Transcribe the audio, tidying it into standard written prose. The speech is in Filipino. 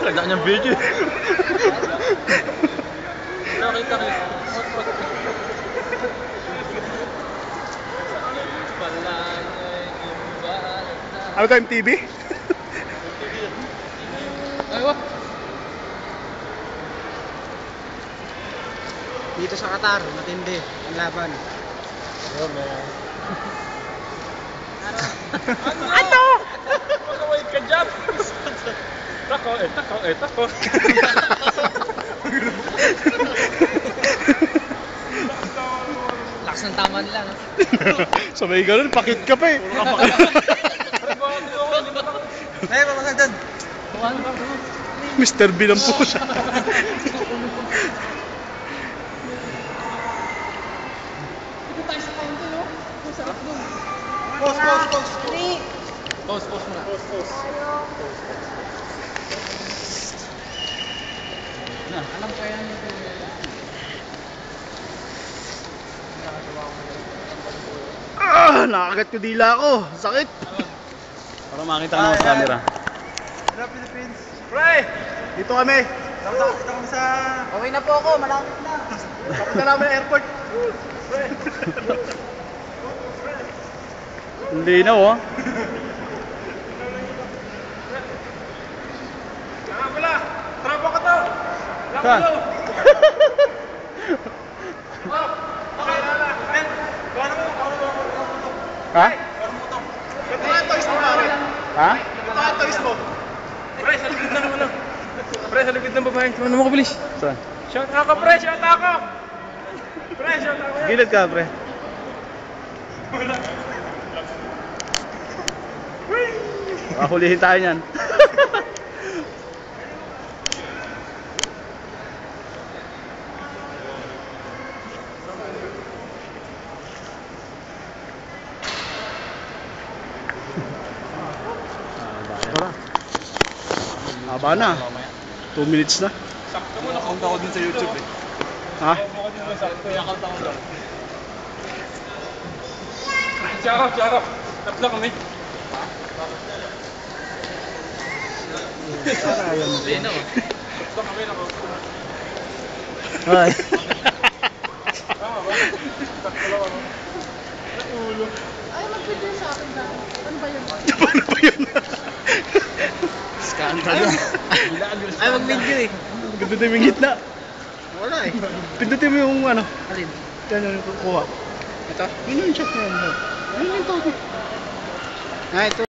Lagyan niyang video. Nakita ko. Ano time TV? Ay, wah. Dito sa Qatar, matindi ang laban. Ano? Pagkawait ka dyan. Tako. Lakas ng tama nila, no? So may ganun, pakit ka pa eh. Ay, pamasag doon. Mr. B lang po siya. Dito tayo sa kanto, no? Masarap doon. Pause muna. Alam ko yan. Nakagat ko dila ko. Sakit. Para makita ka sa camera. Hello, Philippines. Pre! Dito kami. Dito kami sa... Uwi na po ako, malapit na. Papunta namin ng airport. Hindi na oh. Nga pala. Trapa ka to. Saan? Ha? Ito nga toys mo, pare. Ha? Ito nga toys mo. Pre, sa likod ng ano. Pre, sa likod ng babae. Tumano mo ko, bilis. Saan? Shout ako, pre. Shout ako. Pre, shout ako. Gilid ka, pre. Hulihin tayo niyan. Haba na. 2 minutes na. Sakto mo, nakount ako din sa YouTube eh. Ha? Nakount ako doon. Tsaka. Tatlo kami. Lino. Tatlo kami, nakount. Ay. Tama ba? Tatlo lang ako. Ulo. Ay, mag-video sa akin dahil. Ano ba yun? Ano ba yun? Scandal yan. Ay, mag-video eh. Pindutin mo yung gitna. Wala eh. Pindutin mo yung ano. Alin? Yan yung kukuha. Ito? Yun yung chat na yan. Yun yung topic. Ah, ito.